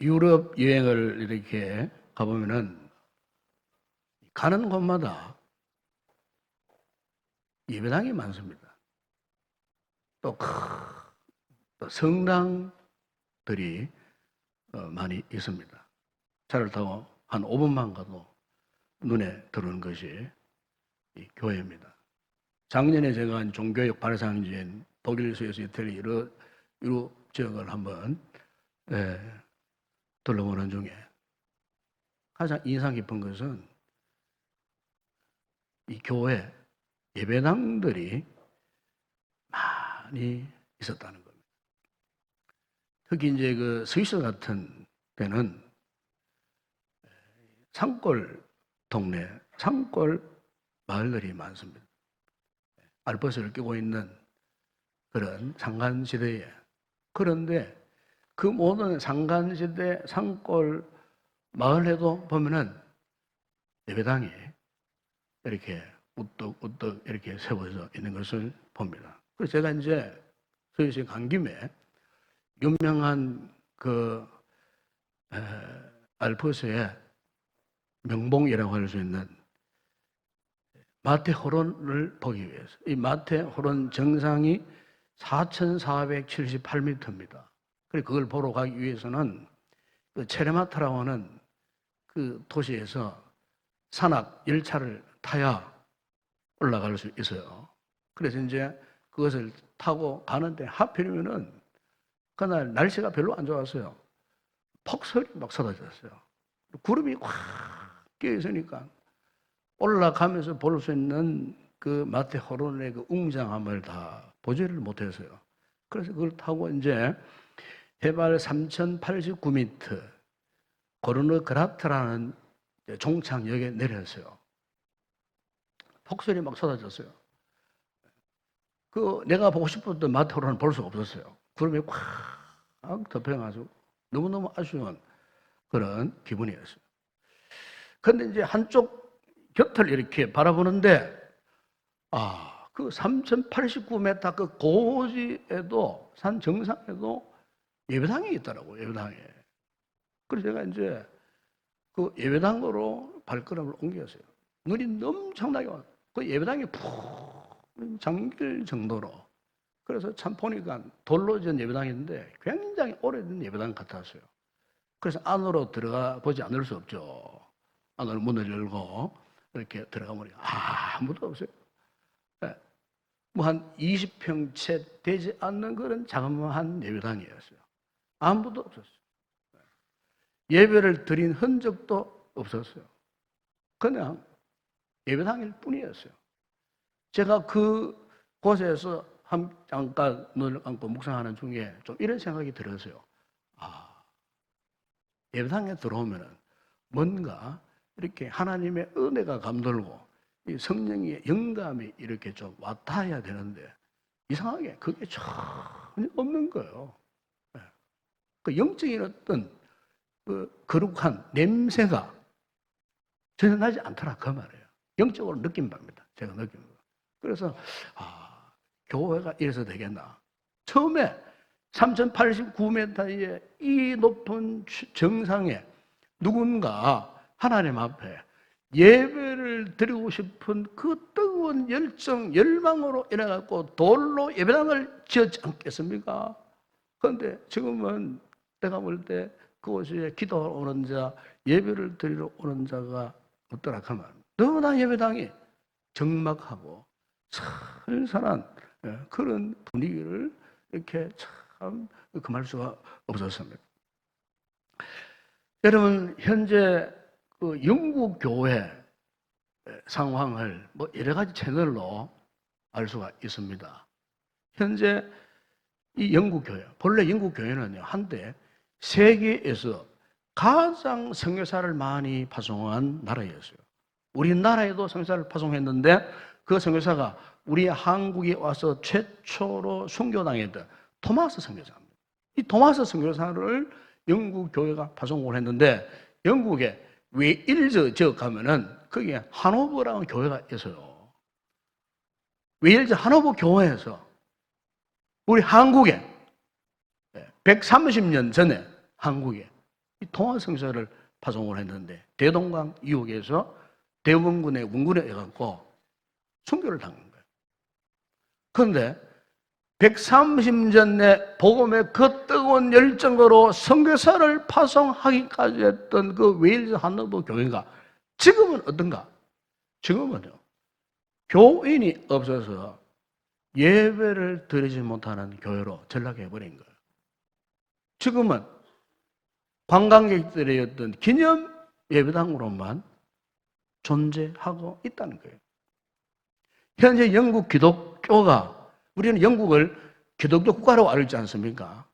유럽 여행을 이렇게 가보면은 가는 곳마다 예배당이 많습니다. 또 성당들이 많이 있습니다. 차를 타고 한 5분만 가도 눈에 들어오는 것이 이 교회입니다. 작년에 제가 종교역 발상지인 독일, 스위스, 이태리 유럽 지역을 한번 둘러보는 중에 가장 인상 깊은 것은 이 교회 예배당들이 많이 있었다는 겁니다. 특히 이제 그 스위스 같은 데는 산골 동네, 산골 마을들이 많습니다. 알프스를 끼고 있는 그런 상간시대에, 그런데 그 모든 상간시대 산골 마을에도 보면은 예배당이 이렇게 우뚝우뚝 이렇게 세워져 있는 것을 봅니다. 그래서 제가 이제 스위스에 간 김에 유명한 그 알프스의 명봉이라고 할 수 있는 마테호론을 보기 위해서, 이 마테호론 정상이 4,478m입니다. 그래서 그걸 보러 가기 위해서는 그 체르마트라고 하는 그 도시에서 산악 열차를 타야 올라갈 수 있어요. 그래서 이제 그것을 타고 가는데 하필이면은 그날 날씨가 별로 안 좋았어요. 폭설이 막 쏟아졌어요. 구름이 확 끼어 있으니까 올라가면서 볼 수 있는 그 마테호론의 그 웅장함을 다 보지를 못했어요. 그래서 그걸 타고 이제 해발 3,089m 고르노그라트라는 종착역에 내렸어요. 폭설이 막 쏟아졌어요. 그 내가 보고 싶었던 마테호론을 볼 수가 없었어요. 구름이 확 덮여가지고 너무너무 아쉬운 그런 기분이었어요. 근데 이제 한쪽 곁을 이렇게 바라보는데, 그 3,089m 그 고지에도, 산 정상에도 예배당이 있더라고요, 예배당에. 그래서 제가 이제 그 예배당으로 발걸음을 옮겼어요. 눈이 엄청나게 와요. 그 예배당이 푹 잠길 정도로. 그래서 참 보니까 돌로 지은 예배당인데 굉장히 오래된 예배당 같았어요. 그래서 안으로 들어가 보지 않을 수 없죠. 안으로 문을 열고 이렇게 들어가 보니까 아무도 없어요. 뭐 한 20평 채 되지 않는 그런 자그마한 예배당이었어요. 아무도 없었어요. 예배를 드린 흔적도 없었어요. 그냥 예배당일 뿐이었어요. 제가 그 곳에서 잠깐 눈을 감고 묵상하는 중에 좀 이런 생각이 들었어요. 예배당에 들어오면은 뭔가 이렇게 하나님의 은혜가 감돌고 이 성령의 영감이 이렇게 좀 와닿아야 되는데 이상하게 그게 전혀 없는 거예요. 그 영적인 어떤 그 거룩한 냄새가 전혀 나지 않더라 그 말이에요. 영적으로 느낀 바입니다. 제가 느낀 거. 그래서 교회가 이래서 되겠나. 처음에 3,089m의 이 높은 정상에 누군가 하나님 앞에 예배를 드리고 싶은 그 뜨거운 열정, 열망으로 일어나고 돌로 예배당을 지었지 않겠습니까? 그런데 지금은 내가 볼 때 그곳에 기도하러 오는 자, 예배를 드리러 오는 자가 없더라 그 말. 너무나 예배당이 적막하고 살살한 그런 분위기를 이렇게 참 금할 수가 없었습니다. 여러분, 현재 그 영국 교회 상황을 뭐 여러 가지 채널로 알 수가 있습니다. 현재 이 영국 교회, 본래 영국 교회는요, 한때 세계에서 가장 선교사를 많이 파송한 나라였어요. 우리나라에도 선교사를 파송했는데 그 선교사가 우리 한국에 와서 최초로 순교당했던 토마스 선교사입니다. 이 토마스 선교사를 영국 교회가 파송을 했는데 영국에 웨일즈 지역 가면은 거기에 하노버라는 교회가 있어요. 웨일즈 하노버 교회에서 우리 한국에 130년 전에 한국에 이 통화성사를 파송을 했는데 대동강 이옥에서 대원군의 원군에 의해갖고 순교를 당한 거예요. 그런데 130년 내 복음의 그 뜨거운 열정으로 선교사를 파송하기까지 했던 그 웨일즈 한너버 교회가 지금은 어떤가? 지금은요, 교인이 없어서 예배를 드리지 못하는 교회로 전락해버린 거예요. 지금은 관광객들의 어떤 기념 예배당으로만 존재하고 있다는 거예요. 현재 영국 기독교가, 우리는 영국을 기독교 국가라고 알지 않습니까?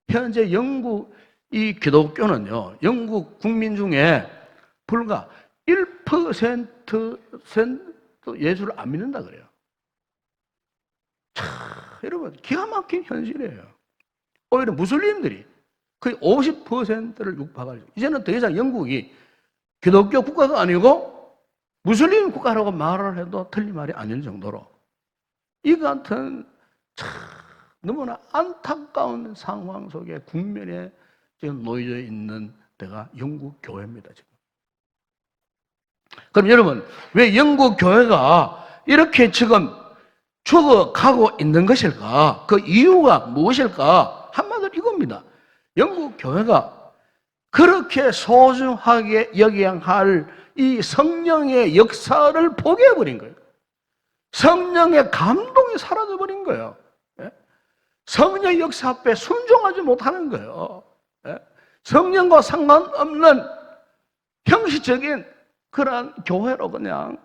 현재 영국 이 기독교는요, 영국 국민 중에 불과 1% 예수를 안 믿는다 그래요. 참, 여러분, 기가 막힌 현실이에요. 오히려 무슬림들이 거의 50%를 육박하죠. 이제는 더 이상 영국이 기독교 국가가 아니고 무슬림 국가라고 말을 해도 틀린 말이 아닐 정도로 이 같은 참 너무나 안타까운 상황 속에 국면에 지금 놓여 있는 데가 영국 교회입니다, 지금. 그럼 여러분, 왜 영국 교회가 이렇게 지금 죽어가고 있는 것일까? 그 이유가 무엇일까? 한마디로 이겁니다. 영국 교회가 그렇게 소중하게 여겨야 할 이 성령의 역사를 포기해버린 거예요. 성령의 감동이 사라져버린 거예요. 성령의 역사 앞에 순종하지 못하는 거예요. 성령과 상관없는 형식적인 그러한 교회로 그냥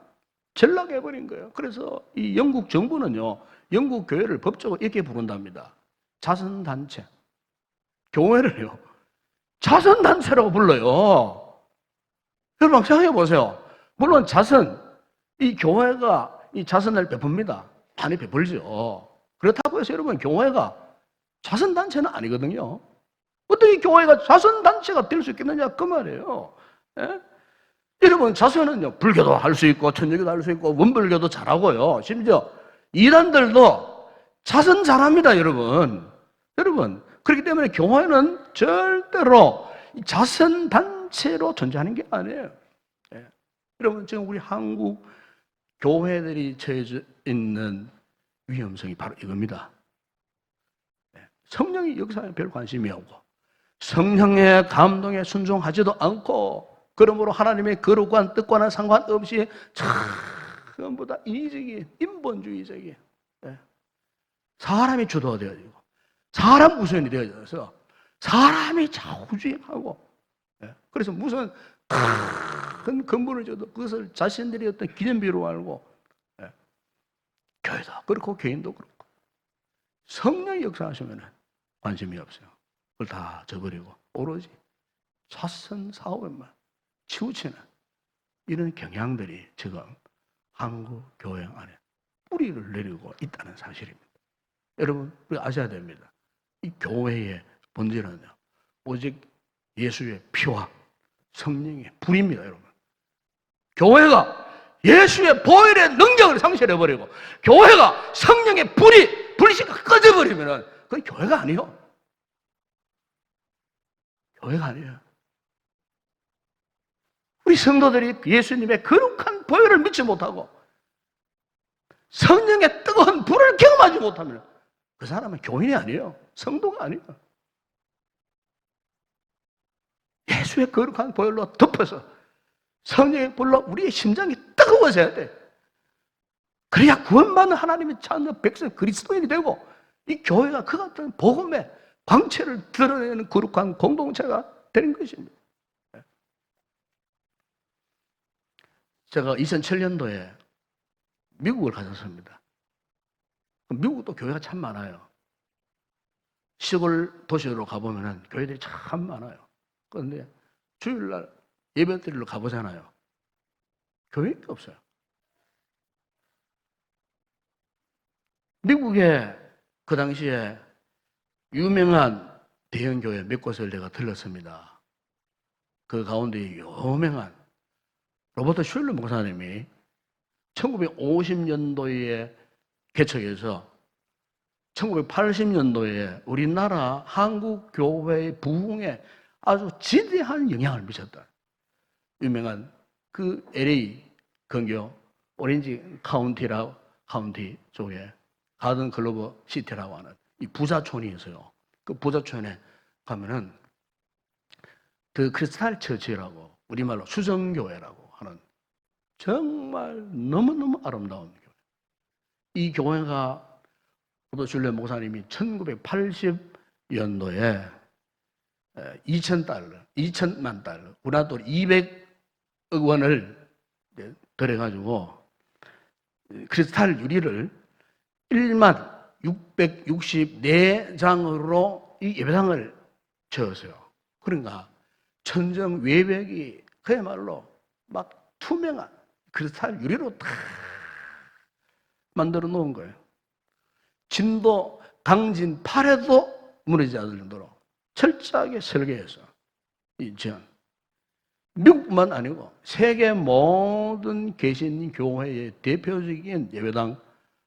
전락해버린 거예요. 그래서 이 영국 정부는요, 영국 교회를 법적으로 이렇게 부른답니다. 자선단체. 교회를요, 자선단체라고 불러요. 여러분 생각해 보세요. 물론 자선, 이 교회가 이 자선을 베풉니다. 많이 베풀죠. 그렇다고 해서 여러분 교회가 자선단체는 아니거든요. 어떻게 교회가 자선단체가 될 수 있겠느냐 그 말이에요. 예? 여러분 자선은요, 불교도 할 수 있고 천주교도 할 수 있고 원불교도 잘하고요. 심지어 이단들도 자선 잘합니다, 여러분. 여러분, 그렇기 때문에 교회는 절대로 자선단체로 존재하는 게 아니에요. 예. 여러분, 지금 우리 한국 교회들이 처해져 있는 위험성이 바로 이겁니다. 예. 성령의 역사에 별 관심이 없고 성령의 감동에 순종하지도 않고 그러므로 하나님의 거룩한 뜻과는 상관없이 전부 다 인위적인, 인본주의적인 사람이 주도되어지고 사람 우선이 되어져서 사람이 좌우주행하고 그래서 무슨 큰 건물을 줘도 그것을 자신들이 어떤 기념비로 알고 교회도 그렇고 개인도 그렇고 성령이 역사하시면 관심이 없어요. 그걸 다 저버리고 오로지 자선 사업에만 치우치는 이런 경향들이 지금 한국 교회 안에 뿌리를 내리고 있다는 사실입니다. 여러분, 우리 아셔야 됩니다. 이 교회의 본질은요, 오직 예수의 피와 성령의 불입니다, 여러분. 교회가 예수의 보혈의 능력을 상실해버리고 교회가 성령의 불씨가 꺼져버리면 그건 교회가 아니에요. 교회가 아니에요. 우리 성도들이 예수님의 거룩한 보혈을 믿지 못하고 성령의 뜨거운 불을 경험하지 못하면 그 사람은 교인이 아니에요. 성도가 아니에요. 예수의 거룩한 보혈로 덮어서 성령의 불로 우리의 심장이 뜨거워져야 돼. 그래야 구원받는 하나님의 자녀 백성 그리스도인이 되고 이 교회가 그 같은 복음의 광채를 드러내는 거룩한 공동체가 되는 것입니다. 제가 2007년도에 미국을 갔었습니다. 미국도 교회가 참 많아요. 시골 도시로 가보면 교회들이 참 많아요. 그런데 주일날 예배 드리러 가보잖아요. 교회가 없어요. 미국에 그 당시에 유명한 대형교회 몇 곳을 내가 들렀습니다. 그 가운데 유명한 로버트 슐러 목사님이 1950년도에 개척해서 1980년도에 우리나라 한국 교회의 부흥에 아주 지대한 영향을 미쳤다. 유명한 그 LA 근교 오렌지 카운티 쪽에 가든 글로버 시티라고 하는 이 부자촌이 있어요. 그 부자촌에 가면은 그 크리스탈 처치라고 우리말로 수정교회라고 하는 정말 너무너무 아름다운 교회. 이 교회가 로버트 목사님이 1980년도에 2천만 달러, 우리나라 돈 200억 원을 들여가지고 크리스탈 유리를 1만 664장으로 이 예배당을 지었어요. 그러니까 천정 외벽이 그야말로 막 투명한 크리스탈 유리로 다 만들어 놓은 거예요. 진도 강진 8에도 무너지지 않을 정도로 철저하게 설계해서 이 지은. 미국뿐만 아니고 세계 모든 개신 교회의 대표적인 예배당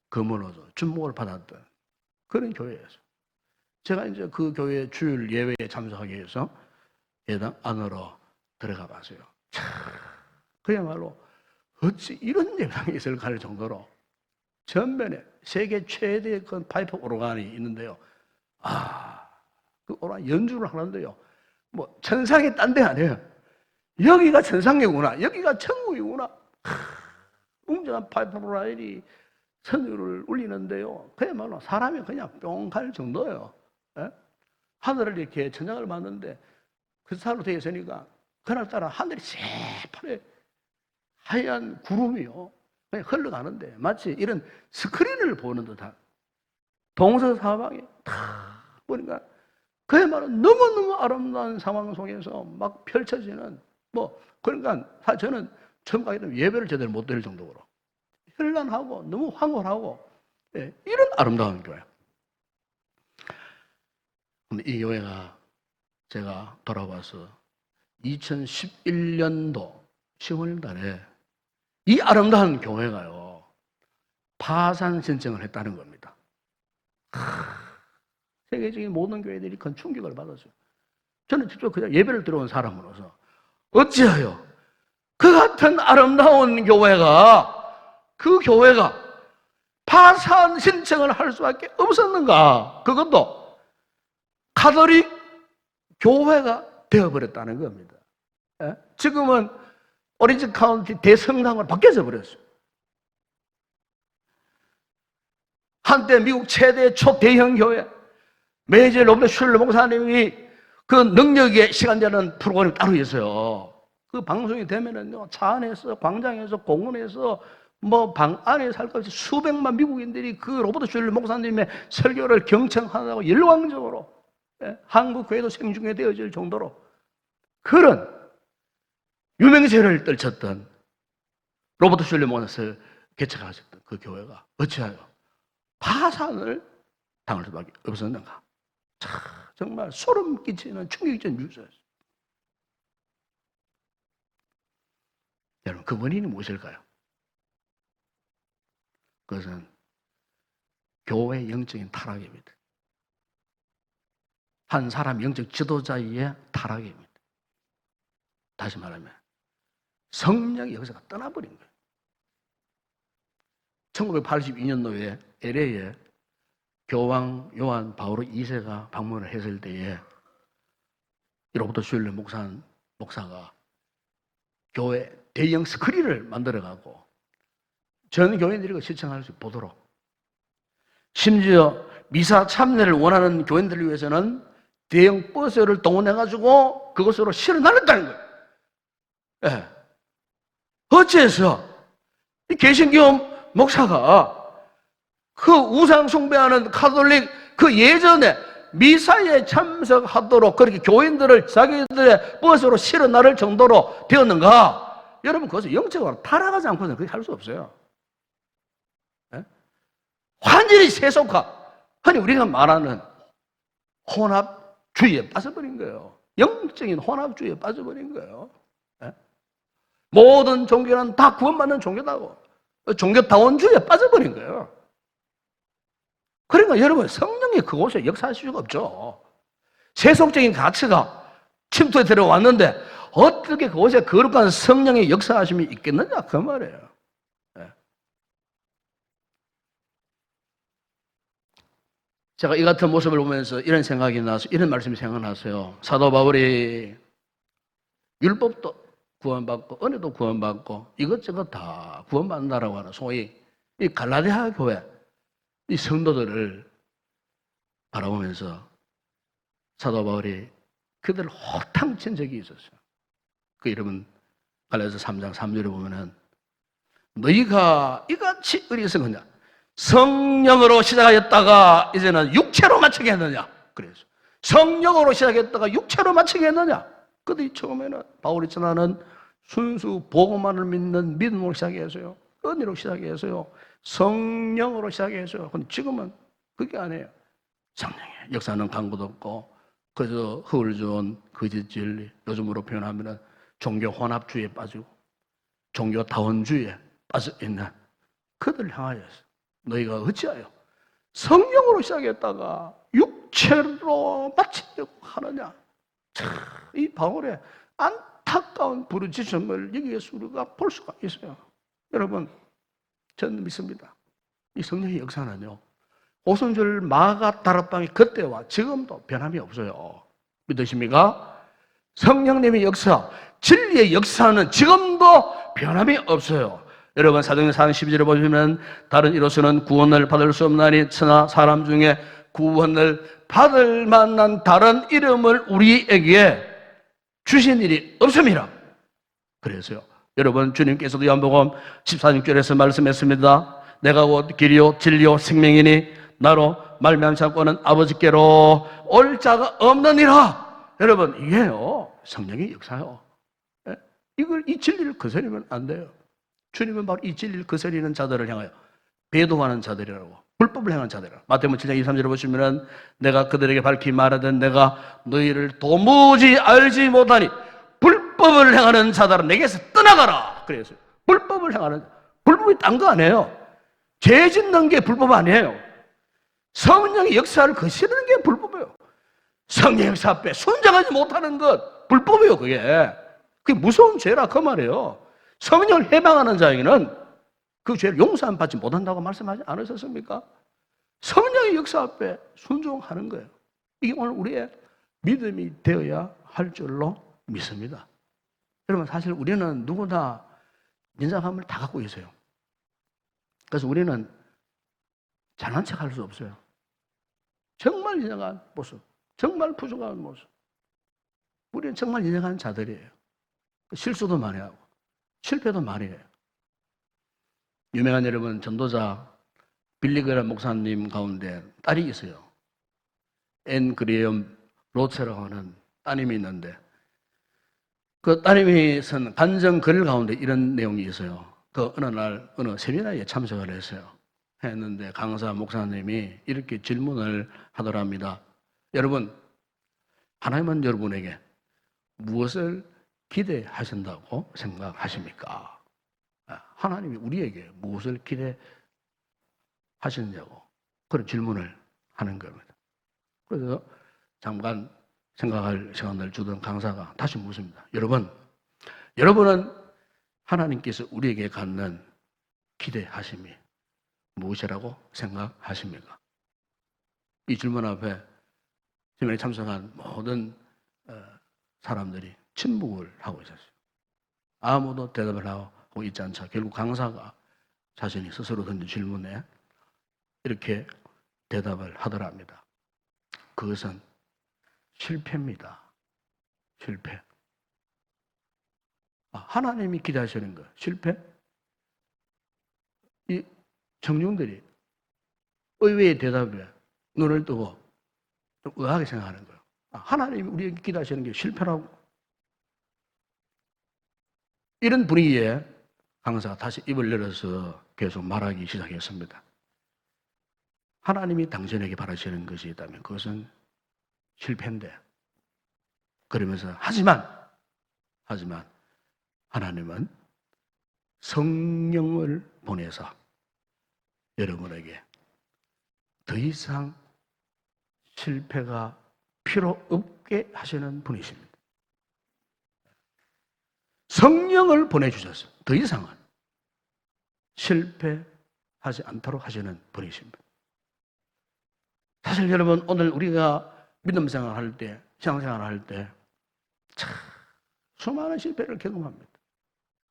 건물로서 주목을 받았던 그런 교회였어요. 제가 이제 그 교회 주일 예배에 참석하기 위해서 예배당 안으로 들어가 봤어요. 참, 그야말로 어찌 이런 예배당이 있을까 할 정도로 전면에 세계 최대의 그 파이프 오르간이 있는데요. 그 오르간 연주를 하는데요. 뭐 천상의 딴 데 아니에요. 여기가 천상이구나. 여기가 천국이구나. 웅장한 파이프 오르간이 선율을 울리는데요. 그야말로 사람이 그냥 뿅 갈 정도예요. 예? 하늘을 이렇게 천장을 봤는데 그 살로 되어 있으니까 그날따라 하늘이 새파래 하얀 구름이요. 그냥 흘러가는데 마치 이런 스크린을 보는 듯한 동서사방에 다 보니까 그야말로 너무너무 아름다운 상황 속에서 막 펼쳐지는 그러니까 저는 처음 가게 되면 예배를 제대로 못 드릴 정도로 현란하고 너무 황홀하고 이런 아름다운 교회. 근데 이 교회가 제가 돌아와서 2011년도 10월 달에 이 아름다운 교회가요 파산 신청을 했다는 겁니다. 세계적인 모든 교회들이 큰 충격을 받았어요. 저는 직접 그냥 예배를 들어온 사람으로서 어찌하여 그 같은 아름다운 교회가 그 교회가 파산 신청을 할 수밖에 없었는가? 그것도 가톨릭 교회가 되어버렸다는 겁니다. 지금은 오렌지 카운티 대성당으로 바뀌어져 버렸어요. 한때 미국 최대 초대형 교회 메이저 로버트 슐러 목사님이 그 능력의 시간이라는 프로그램이 따로 있어요. 그 방송이 되면은요, 차 안에서, 광장에서, 공원에서, 방 안에서 할 것 없이 수백만 미국인들이 그 로버트 슐러 목사님의 설교를 경청하다고 열광적으로 한국 교회도 생중계되어질 정도로 그런 유명세를 떨쳤던 로버트 슐러 목사님을 개척하셨던 그 교회가 어찌하여 파산을 당할 수밖에 없었는가? 정말 소름 끼치는 충격적인 뉴스였어요. 여러분, 그 원인이 무엇일까요? 그것은 교회의 영적인 타락입니다. 한 사람 영적 지도자의 타락입니다. 다시 말하면 성령의 역사가 떠나버린 거예요. 1982년도에 LA에 교황 요한 바오로 2세가 방문을 했을 때에 로버트 슐러 목사가 교회 대형 스크린을 만들어가고 전 교인들이 시청할 수 보도록, 심지어 미사 참여를 원하는 교인들을 위해서는 대형 버스를 동원해가지고 그것으로 실어 날렸다는 거예요. 예. 어째서 이 개신교 목사가 그 우상 숭배하는 가톨릭 그 예전에 미사에 참석하도록 그렇게 교인들을 자기들의 버스로 실어 나를 정도로 되었는가? 여러분, 그것을 영적으로 타락하지 않고는 그렇게 할 수 없어요. 예? 완전히 세속화. 아니, 우리가 말하는 혼합주의에 빠져버린 거예요. 영적인 혼합주의에 빠져버린 거예요. 예? 모든 종교는 다 구원받는 종교다고. 종교다원주의에 빠져버린 거예요. 그러니까 여러분, 성령이 그곳에 역사할 수가 없죠. 세속적인 가치가 침투에 들어왔는데 어떻게 그곳에 거룩한 성령의 역사하심이 있겠느냐 그 말이에요. 예. 제가 이 같은 모습을 보면서 이런 생각이 나서 이런 말씀이 생각나서요. 사도 바울이 율법도 구원받고 은혜도 구원받고 이것저것 다 구원받는다라고 하는 소위 이 갈라디아 교회 이 성도들을 바라보면서 사도 바울이 그들을 호탕 친 적이 있었어요. 그 여러분 갈라디아서 3장 3절에 보면은 너희가 이같이 어리석으냐 성령으로 시작하였다가 이제는 육체로 마치게 했느냐 그래서 성령으로 시작했다가 육체로 마치게 했느냐. 그들이 처음에는 바울이 전하는 순수 복음만을 믿는 믿음으로 시작했어요. 은혜로 시작했어요. 성령으로 시작했어요. 근데 지금은 그게 아니에요. 성령의 역사는 강구도 없고 그저 허울 좋은 거짓 진리, 요즘으로 표현하면 종교 혼합주의에 빠지고 종교 다원주의에 빠져 있는 그들 향하여서 너희가 어찌하여 성령으로 시작했다가 육체로 마치려고 하느냐. 참, 이 바울의 안타까운 부르짖음을 여기에서 우리가 볼 수가 있어요. 여러분, 저는 믿습니다. 이 성령의 역사는요, 오순절 마가 다락방이 그때와 지금도 변함이 없어요. 믿으십니까? 성령님의 역사, 진리의 역사는 지금도 변함이 없어요. 여러분 사도행전 4장 12절에 보시면 다른 이로서는 구원을 받을 수 없나니 천하 사람 중에 구원을 받을 만한 다른 이름을 우리에게 주신 일이 없습니다. 그래서요 여러분 주님께서도 요한복음 14절에서 말씀했습니다. 내가 곧 길이요 진리요 생명이니 나로 말미암지 않고는 아버지께로 올 자가 없느니라. 여러분 이게요 성령의 역사요. 이 진리를 거스르면 안 돼요. 주님은 바로 이 진리를 거스리는 자들을 향하여 배도하는 자들이라고 불법을 행하는 자들이라고 마태복음 7장 23절에 보시면 내가 그들에게 밝히 말하던 내가 너희를 도무지 알지 못하니 불법을 행하는 자들은 내게서 떠나가라 그랬어요. 불법을 행하는 불법이 딴 거 아니에요. 죄 짓는 게 불법 아니에요. 성령의 역사를 거스르는 게 불법이에요. 성령의 역사 앞에 순종하지 못하는 것 불법이에요. 그게 무서운 죄라 그 말이에요. 성령을 해방하는 자에게는 그 죄를 용서받지 못한다고 말씀하지 않으셨습니까? 성령의 역사 앞에 순종하는 거예요. 이게 오늘 우리의 믿음이 되어야 할 줄로 믿습니다. 여러분 사실 우리는 누구나 인자감을 다 갖고 있어요. 그래서 우리는 잘난 척할 수 없어요. 정말 인정한 모습, 정말 부족한 모습. 우리는 정말 인정한 자들이에요. 실수도 많이 하고 실패도 많이 해요. 유명한 여러분 전도자 빌리그람 목사님 가운데 딸이 있어요. 앤 그레엄 로체라고 하는 따님이 있는데 그 따님이 쓴 간증글 가운데 이런 내용이 있어요. 그 어느 날 어느 세미나에 참석을 했는데 강사 목사님이 이렇게 질문을 하더랍니다. 여러분 하나님은 여러분에게 무엇을 기대하신다고 생각하십니까? 하나님이 우리에게 무엇을 기대하시느냐고 그런 질문을 하는 겁니다. 그래서 잠깐 생각할 시간을 주던 강사가 다시 묻습니다. 여러분은 하나님께서 우리에게 갖는 기대하심이 무엇이라고 생각하십니까? 이 질문 앞에 세미나에 참석한 모든 사람들이 침묵을 하고 있었어요. 아무도 대답을 하고 있지 않자 결국 강사가 자신이 스스로 던진 질문에 이렇게 대답을 하더랍니다. 그것은 실패입니다. 실패. 하나님이 기대하시는 거 실패? 이 청중들이 의외의 대답에 눈을 뜨고 좀 의아하게 생각하는 거예요. 하나님이 우리에게 기대하시는 게 실패라고? 이런 분위기에 강사가 다시 입을 열어서 계속 말하기 시작했습니다. 하나님이 당신에게 바라시는 것이 있다면 그것은 실패인데 그러면서 하지만 하나님은 성령을 보내서 여러분에게 더 이상 실패가 필요 없게 하시는 분이십니다. 성령을 보내주셨어요. 더 이상은 실패하지 않도록 하시는 분이십니다. 사실 여러분, 오늘 우리가 믿음 생활할 때, 신앙생활을 할 때 참 수많은 실패를 경험합니다.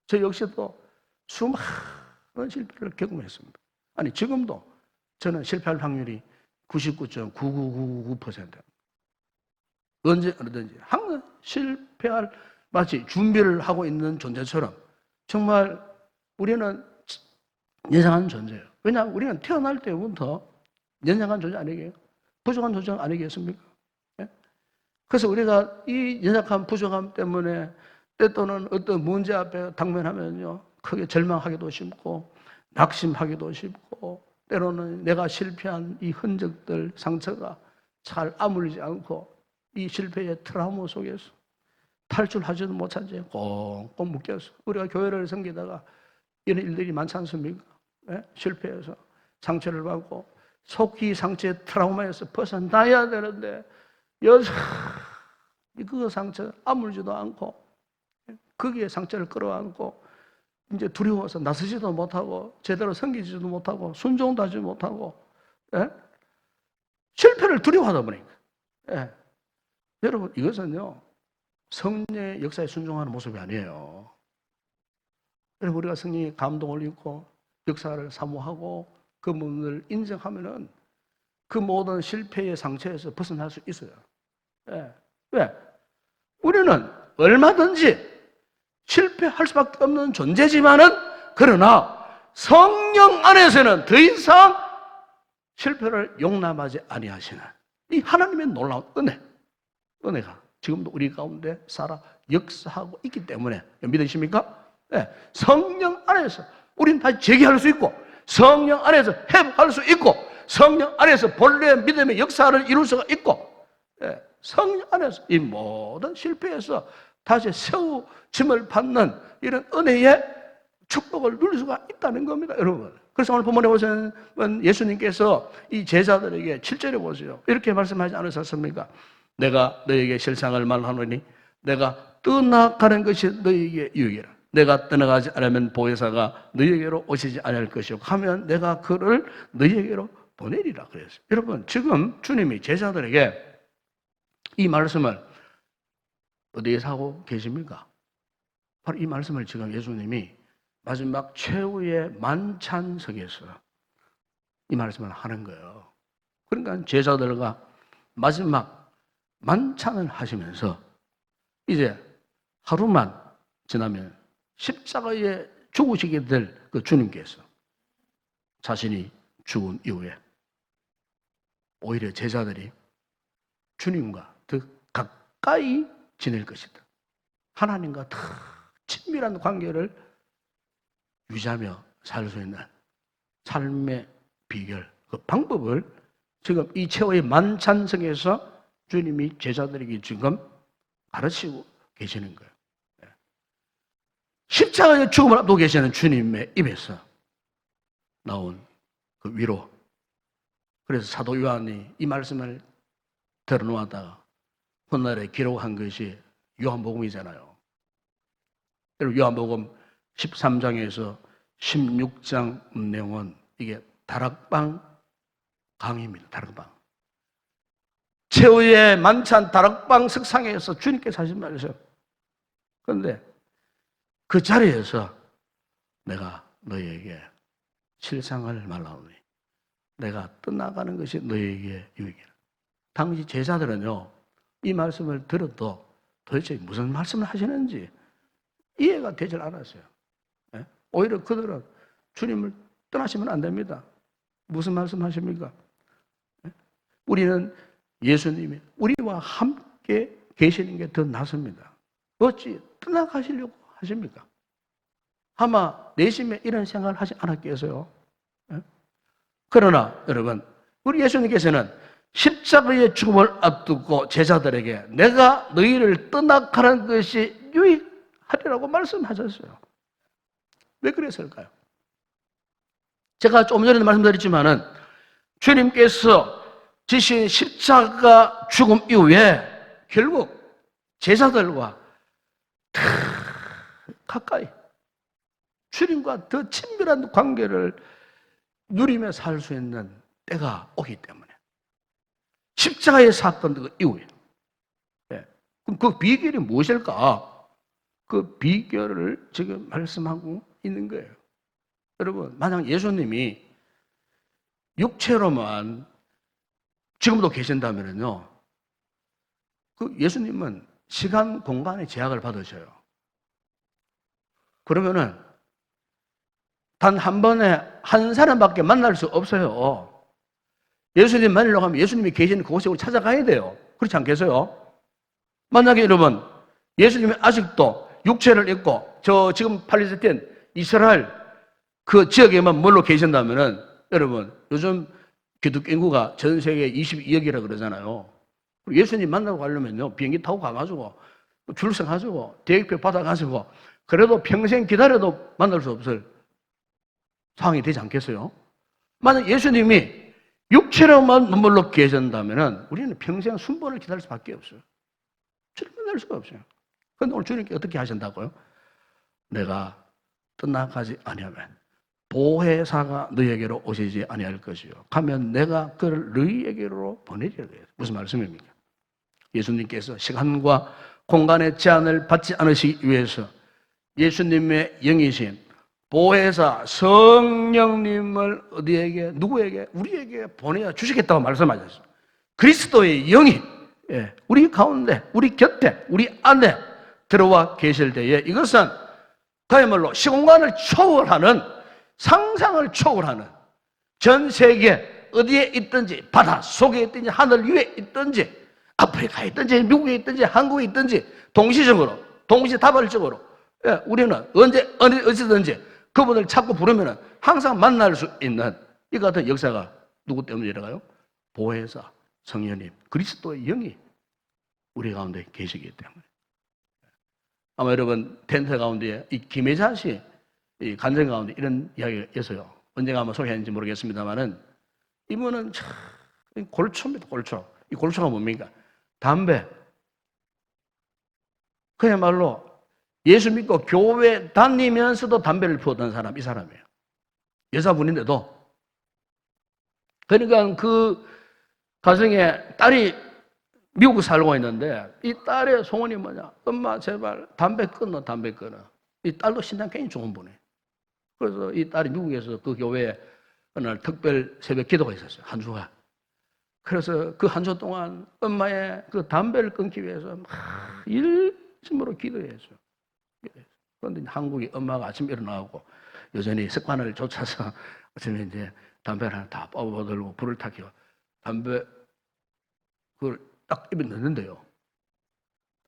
저 역시도 수많은 실패를 경험했습니다. 아니, 지금도 저는 실패할 확률이 99.99999%입니다. 언제 어느든지 항상 실패할, 마치 준비를 하고 있는 존재처럼 정말 우리는 연약한 존재예요. 왜냐하면 우리는 태어날 때부터 연약한 존재 아니겠어요? 부족한 존재 아니겠습니까? 예? 그래서 우리가 이 연약한 부족함 때문에 때또는 어떤 문제 앞에 당면하면요, 크게 절망하기도 쉽고 낙심하기도 쉽고, 때로는 내가 실패한 이 흔적들, 상처가 잘 아물리지 않고 이 실패의 트라우마 속에서 탈출하지도 못한 채 꽁꽁 묶여서, 우리가 교회를 섬기다가 이런 일들이 많지 않습니까? 예? 실패해서 상처를 받고 속히 상처의 트라우마에서 벗어나야 되는데 여전히 그 상처 아물지도 않고 거기에 상처를 끌어안고 이제 두려워서 나서지도 못하고 제대로 섬기지도 못하고 순종도 하지 못하고, 예? 실패를 두려워하다 보니까, 예. 여러분, 이것은요 성령의 역사에 순종하는 모습이 아니에요. 여러분, 우리가 성령의 감동을 입고 역사를 사모하고 그 부분을 인정하면은 그 모든 실패의 상처에서 벗어날 수 있어요. 예. 왜? 우리는 얼마든지 실패할 수밖에 없는 존재지만은, 그러나 성령 안에서는 더 이상 실패를 용납하지 아니하시는 이 하나님의 놀라운 은혜가 지금도 우리 가운데 살아 역사하고 있기 때문에, 믿으십니까? 네. 성령 안에서 우리는 다시 재기할 수 있고, 성령 안에서 회복할 수 있고, 성령 안에서 본래의 믿음의 역사를 이룰 수가 있고, 네. 성령 안에서 이 모든 실패에서 다시 세우침을 받는 이런 은혜의 축복을 누릴 수가 있다는 겁니다, 여러분. 그래서 오늘 본문에 보시면 예수님께서 이 제자들에게 7절에 보세요. 이렇게 말씀하지 않으셨습니까? 내가 너에게 실상을 말하노니 내가 떠나가는 것이 너에게 유익이라. 내가 떠나가지 않으면 보혜사가 너에게로 오시지 않을 것이고, 하면 내가 그를 너에게로 보내리라 그랬어요. 여러분, 지금 주님이 제자들에게 이 말씀을 어디에서 하고 계십니까? 바로 이 말씀을 지금 예수님이 마지막 최후의 만찬석에서 이 말씀을 하는 거예요. 그러니까 제자들과 마지막 만찬을 하시면서 이제 하루만 지나면 십자가에 죽으시게 될 그 주님께서 자신이 죽은 이후에 오히려 제자들이 주님과 더 가까이 지낼 것이다. 하나님과 더 친밀한 관계를 유지하며 살 수 있는 삶의 비결, 그 방법을 지금 이 최후의 만찬석에서 주님이 제자들에게 지금 가르치고 계시는 거예요. 십자가의 죽음을 앞두고 계시는 주님의 입에서 나온 그 위로. 그래서 사도 요한이 이 말씀을 들어놓았다가 훗날에 기록한 것이 요한복음이잖아요. 여러분, 요한복음 13장에서 16장 내용은 이게 다락방 강의입니다. 다락방. 최후의 만찬 다락방 석상에서 주님께서 하신 말이죠. 그런데 그 자리에서 내가 너희에게 실상을 말하오니 내가 떠나가는 것이 너희에게 유익이라. 당시 제자들은요, 이 말씀을 들어도 도대체 무슨 말씀을 하시는지 이해가 되질 않았어요. 오히려 그들은 주님을 떠나시면 안 됩니다. 무슨 말씀 하십니까? 우리는 예수님이 우리와 함께 계시는 게 더 낫습니다. 어찌 떠나가시려고 하십니까? 아마 내심에 이런 생각을 하지 않았겠어요. 그러나 여러분, 우리 예수님께서는 십자가의 죽음을 앞두고 제자들에게 내가 너희를 떠나가는 것이 유익하리라고 말씀하셨어요. 왜 그랬을까요? 제가 조금 전에도 말씀드렸지만은 주님께서 지신 십자가 죽음 이후에 결국 제자들과 가까이 주님과 더 친밀한 관계를 누리며 살 수 있는 때가 오기 때문에 십자가의 사건 그 이후에 그럼 그 비결이 무엇일까? 그 비결을 지금 말씀하고 있는 거예요. 여러분, 만약 예수님이 육체로만 지금도 계신다면요, 그 예수님은 시간, 공간의 제약을 받으셔요. 그러면은 단 한 번에 한 사람밖에 만날 수 없어요. 예수님 만나려고 하면 예수님이 계시는 그곳에 우리 찾아가야 돼요. 그렇지 않겠어요? 만약에 여러분, 예수님이 아직도 육체를 입고 저 지금 팔레스타인, 이스라엘 그 지역에만 몰러 계신다면은 여러분, 요즘 기독교 인구가 전 세계 22억이라 그러잖아요. 예수님 만나고 가려면요, 비행기 타고 가가지고 줄 서가지고 대기표 받아가지고 그래도 평생 기다려도 만날 수 없을 상황이 되지 않겠어요? 만약 예수님이 육체로만 머물러 계신다면은 우리는 평생 순번을 기다릴 수밖에 없어요. 주님 만날 수가 없어요. 그런데 오늘 주님께 어떻게 하신다고요? 내가 떠나가지 아니하면 보혜사가 너희에게로 오시지 아니할 것이요. 가면 내가 그를 너희에게로 보내리라. 무슨 말씀입니까? 예수님께서 시간과 공간의 제한을 받지 않으시기 위해서 예수님의 영이신 보혜사 성령님을 어디에게, 누구에게? 우리에게 보내어 주시겠다고 말씀하셨어요. 그리스도의 영이 우리 가운데, 우리 곁에, 우리 안에 들어와 계실 때에 이것은 그야말로 시공간을 초월하는, 상상을 초월하는, 전 세계 어디에 있든지, 바다 속에 있든지, 하늘 위에 있든지, 아프리카에 있든지, 미국에 있든지, 한국에 있든지 동시적으로, 동시다발적으로 우리는 언제 어디든지 그분을 찾고 부르면 항상 만날 수 있는 이 같은 역사가 누구 때문에 일어나요? 보혜사 성령님, 그리스도의 영이 우리 가운데 계시기 때문에. 아마 여러분 텐트 가운데 이 김혜자 씨 이 간증 가운데 이런 이야기가 있어요. 언젠가 한번 소개했는지 모르겠습니다만은 이분은 참 골초입니다. 골초. 이 골초가 뭡니까? 담배. 그야말로 예수 믿고 교회 다니면서도 담배를 피우던 사람, 이 사람이에요. 여자분인데도. 그러니까 그 가정에 딸이 미국에 살고 있는데 이 딸의 소원이 뭐냐? 엄마 제발 담배 끊어, 담배 끊어. 이 딸도 신장 굉장히 좋은 분이에요. 그래서 이 딸이 미국에서 그 교회에 어느 날 특별 새벽 기도가 있었어요. 한 주가. 그래서 그 한 주 동안 엄마의 그 담배를 끊기 위해서 막 일심으로 기도했어요. 그런데 한국에 엄마가 아침 일어나고 여전히 습관을 쫓아서 아침에 이제 담배를 하나 다 뽑아들고 불을 탁 켜고 담배 그걸 딱 입에 넣는데요.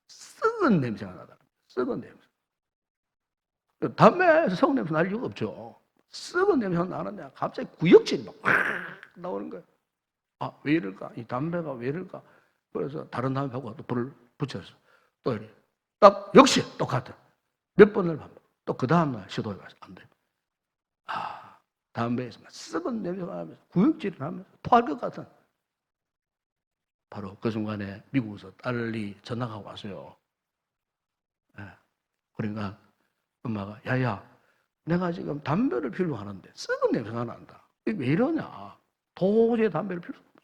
썩은 냄새가 나다. 썩은 냄새. 담배에서 썩은 냄새 날 이유가 없죠. 썩은 냄새가 나는데 갑자기 구역질이 막 나오는 거예요. 아, 왜 이럴까? 이 담배가 왜 이럴까? 그래서 다른 담배하고 또 불을 붙여서 또 이래. 딱 역시 똑같아. 몇 번을 반복. 또 그 다음날 시도해봐서 안 돼. 아, 담배에서 썩은 냄새가 나면서 구역질을 하면서 토할 것 같은. 바로 그 순간에 미국에서 딸이 전화가 왔어요. 그러니까 엄마가 야야 내가 지금 담배를 피우려고 하는데 썩은 냄새가 난다. 이게 왜 이러냐. 도저히 담배를 피울 수 없어.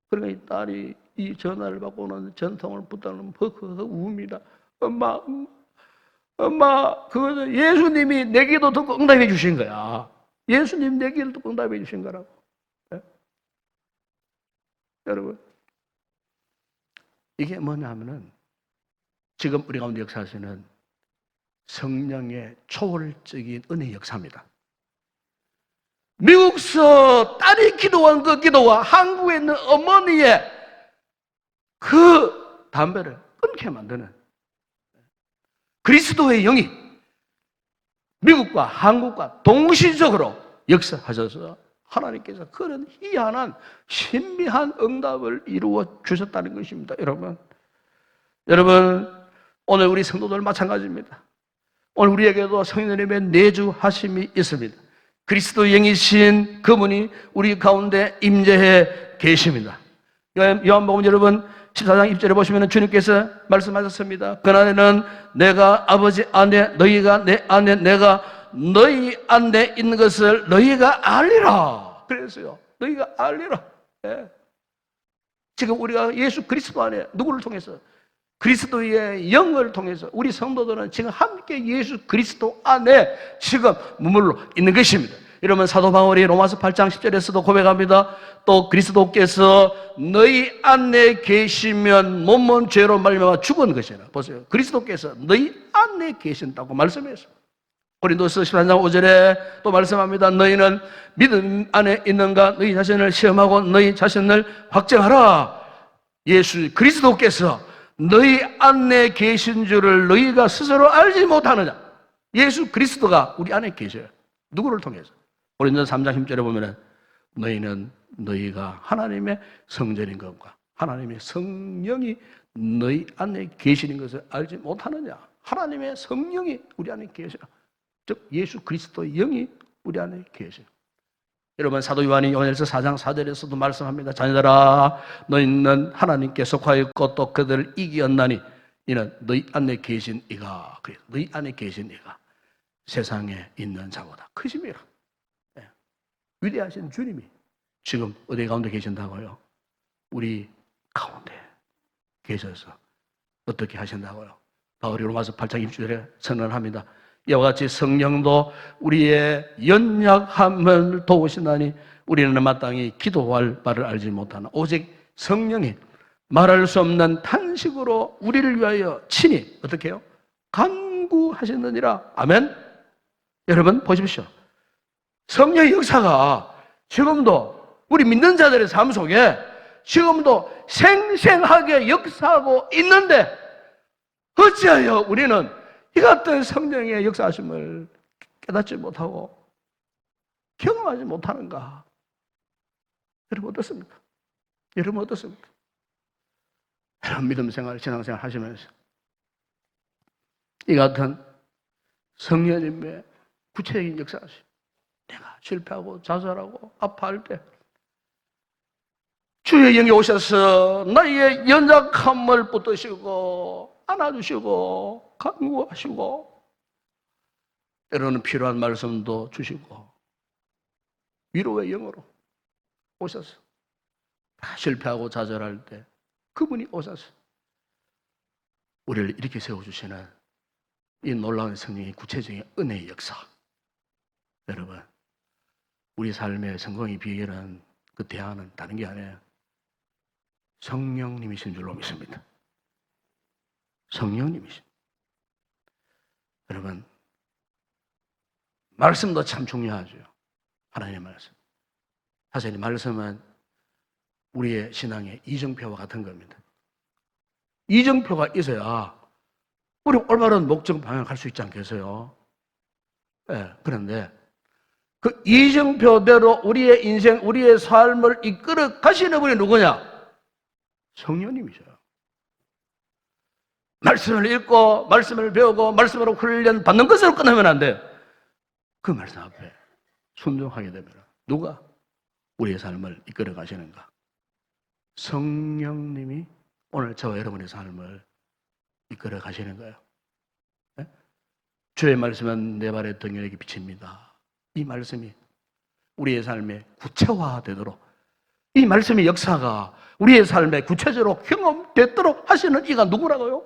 그러니까 이 딸이 이 전화를 받고는 전통을 붙들면 헉헉 우웁니다. 엄마 그거는 예수님이 내 기도 듣고 응답해 주신 거야. 예수님 내 기도 듣고 응답해 주신 거라고. 네? 여러분 이게 뭐냐 하면은 지금 우리 가운데 역사하시는 성령의 초월적인 은혜 역사입니다. 미국서 딸이 기도한 그 기도와 한국에 있는 어머니의 그 담배를 끊게 만드는 그리스도의 영이 미국과 한국과 동시적으로 역사하셔서 하나님께서 그런 희한한 신비한 응답을 이루어 주셨다는 것입니다. 여러분 오늘 우리 성도들 마찬가지입니다. 오늘 우리에게도 성령님의 내주하심이 있습니다. 그리스도 영이신 그분이 우리 가운데 임재해 계십니다. 요한복음 여러분 14장 1절에 보시면 주님께서 말씀하셨습니다. 그날에는 내가 아버지 안에 너희가 내 안에 내가 너희 안에 있는 것을 너희가 알리라. 그랬어요. 너희가 알리라. 예. 지금 우리가 예수 그리스도 안에 누구를 통해서? 그리스도의 영을 통해서 우리 성도들은 지금 함께 예수 그리스도 안에 지금 머물러 있는 것입니다. 여러분 사도 바울이 로마서 8장 10절에서도 고백합니다. 또 그리스도께서 너희 안에 계시면 몸은 죄로 말미암아 죽은 것이라. 보세요. 그리스도께서 너희 안에 계신다고 말씀했어요. 고린도서 13장 5절에 또 말씀합니다. 너희는 믿음 안에 있는가? 너희 자신을 시험하고 너희 자신을 확증하라. 예수 그리스도께서 너희 안에 계신 줄을 너희가 스스로 알지 못하느냐? 예수 그리스도가 우리 안에 계셔요. 누구를 통해서? 고린도서 3장 10절에 보면은 너희는 너희가 하나님의 성전인 것과 하나님의 성령이 너희 안에 계시는 것을 알지 못하느냐? 하나님의 성령이 우리 안에 계셔. 즉 예수 그리스도의 영이 우리 안에 계셔. 여러분 사도 요한이 요한일서 4장 4절에서도 말씀합니다. 자녀들아 너희는 하나님께 속하였고 또 그들을 이기었나니 이는 너희 안에 계신 이가 그래 너희 안에 계신 이가 세상에 있는 자보다 크심이라. 네. 위대하신 주님이 지금 어디 가운데 계신다고요? 우리 가운데 계셔서 어떻게 하신다고요? 바울이 로마서 8장 1절에 선언합니다. 이와 같이 성령도 우리의 연약함을 도우시나니 우리는 마땅히 기도할 바를 알지 못하나 오직 성령이 말할 수 없는 탄식으로 우리를 위하여 친히 어떻게 해요? 간구하시느니라. 아멘. 여러분 보십시오. 성령의 역사가 지금도 우리 믿는 자들의 삶 속에 지금도 생생하게 역사하고 있는데 어찌하여 우리는 이 같은 성령의 역사하심을 깨닫지 못하고 경험하지 못하는가? 여러분 어떻습니까? 여러분 어떻습니까? 여러분 믿음 생활, 신앙 생활 하시면서 이 같은 성령님의 구체적인 역사하심, 내가 실패하고 좌절하고 아파할 때 주의 영이 오셔서 나의 연약함을 붙드시고 안아주시고 간구하시고 때로는 필요한 말씀도 주시고 위로의 영으로 오셔서 다 실패하고 좌절할 때 그분이 오셔서 우리를 이렇게 세워주시는 이 놀라운 성령의 구체적인 은혜의 역사. 여러분 우리 삶의 성공의 비결은 그 대안은 다른 게 아니에요. 성령님이신 줄로 믿습니다. 성령님이신. 여러분 말씀도 참 중요하죠. 하나님의 말씀. 사실 이 말씀은 우리의 신앙의 이정표와 같은 겁니다. 이정표가 있어야 우리 올바른 목적 방향을 갈 수 있지 않겠어요? 네, 그런데 그 이정표대로 우리의 인생, 우리의 삶을 이끌어 가시는 분이 누구냐? 성령님이셔요. 말씀을 읽고 말씀을 배우고 말씀으로 훈련 받는 것으로 끝나면 안 돼요. 그 말씀 앞에 순종하게 되면 누가 우리의 삶을 이끌어 가시는가? 성령님이 오늘 저와 여러분의 삶을 이끌어 가시는 거예요. 네? 주의 말씀은 내 발의 등에게 빛입니다. 이 말씀이 우리의 삶에 구체화되도록 이 말씀의 역사가 우리의 삶에 구체적으로 경험되도록 하시는 이가 누구라고요?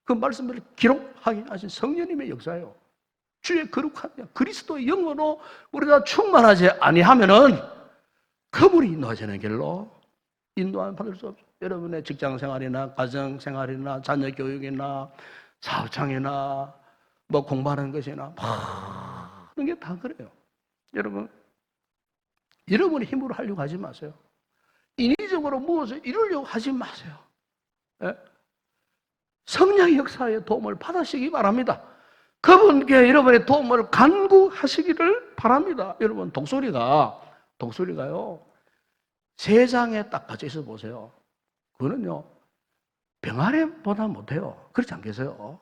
그 말씀을 기록하게 하신 성령님의 역사예요. 주의 거룩한 그리스도의 영으로 우리가 충만하지 아니하면은 그분이 인도하시는 길로 인도함 받을 수 없어요. 여러분의 직장 생활이나 가정 생활이나 자녀 교육이나 사업장이나 뭐 공부하는 것이나 모든 게 다 그래요. 여러분, 여러분의 힘으로 하려고 하지 마세요. 인위적으로 무엇을 이루려고 하지 마세요. 네? 성령의 역사의 도움을 받으시기 바랍니다. 그분께 여러분의 도움을 간구하시기를 바랍니다. 여러분, 독수리가요, 세 장에 딱 갇혀 있어 보세요. 그거는요, 병아리보다 못해요. 그렇지 않겠어요?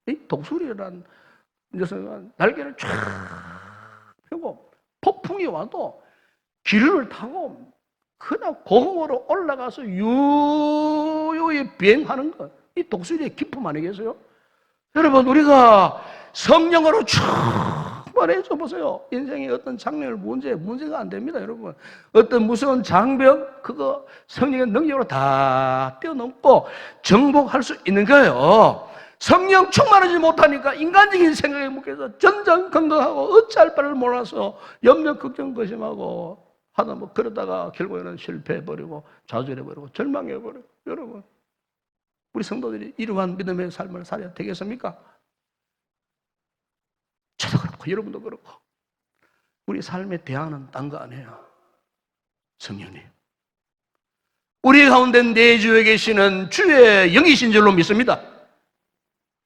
이 독수리란 녀석은 날개를 쫙 펴고 폭풍이 와도 기류를 타고 그냥 고흥으로 올라가서 유유히 비행하는 것. 이 독수리의 기품 아니겠어요? 여러분, 우리가 성령으로 충만해져 보세요. 인생의 어떤 장면을 문제가 안 됩니다, 여러분. 어떤 무서운 장벽, 그거 성령의 능력으로 다 뛰어넘고 정복할 수 있는 거예요. 성령 충만하지 못하니까 인간적인 생각에 묶여서 전전긍긍하고 어찌할 바를 몰라서 염려, 걱정, 거심하고 하다 그러다가 결국에는 실패해버리고 좌절해버리고 절망해버리고. 여러분, 우리 성도들이 이러한 믿음의 삶을 살아야 되겠습니까? 저도 그렇고 여러분도 그렇고 우리 삶의 대안은 딴 거 아니에요. 성령님, 우리 가운데 내주에 계시는 주의 영이신 줄로 믿습니다.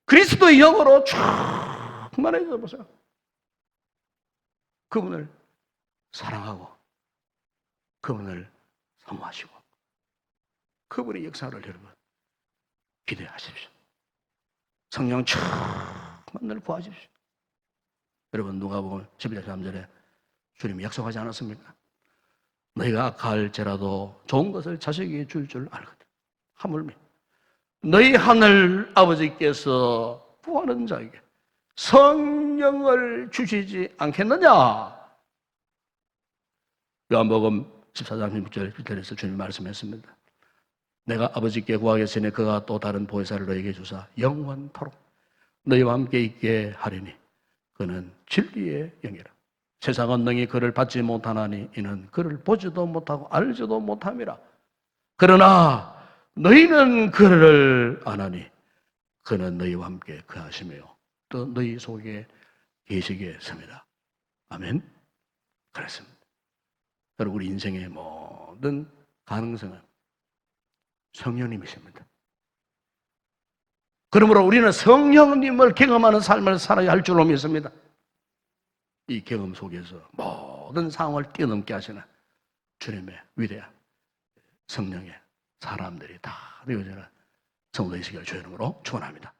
그리스도의 영으로 충만해져 보세요. 그분을 사랑하고 그분을 사모하시고 그분의 역사를 여러분 기대하십시오. 성령 충만을 구하십시오. 여러분, 누가복음 11장 3절에 주님이 약속하지 않았습니까? 너희가 악할지라도 좋은 것을 자식에게 줄 알거든. 하물며 너희 하늘 아버지께서 구하는 자에게 성령을 주시지 않겠느냐? 요한복음 14장 16절에서 주님이 말씀했습니다. 내가 아버지께 구하겠으니 그가 또 다른 보혜사를 너희에게 주사 영원토록 너희와 함께 있게 하리니 그는 진리의 영이라. 세상은 능히 그를 받지 못하나니 이는 그를 보지도 못하고 알지도 못함이라. 그러나 너희는 그를 아나니 그는 너희와 함께 거하시며 또 너희 속에 계시겠습니다. 아멘. 그렇습니다. 여러분, 우리 인생의 모든 가능성은 성령님이십니다. 그러므로 우리는 성령님을 경험하는 삶을 살아야 할 줄로 믿습니다. 이 경험 속에서 모든 상황을 뛰어넘게 하시는 주님의 위대한 성령의 사람들이 다 되어지는 성도의 시기를 주의 이름으로 축원합니다.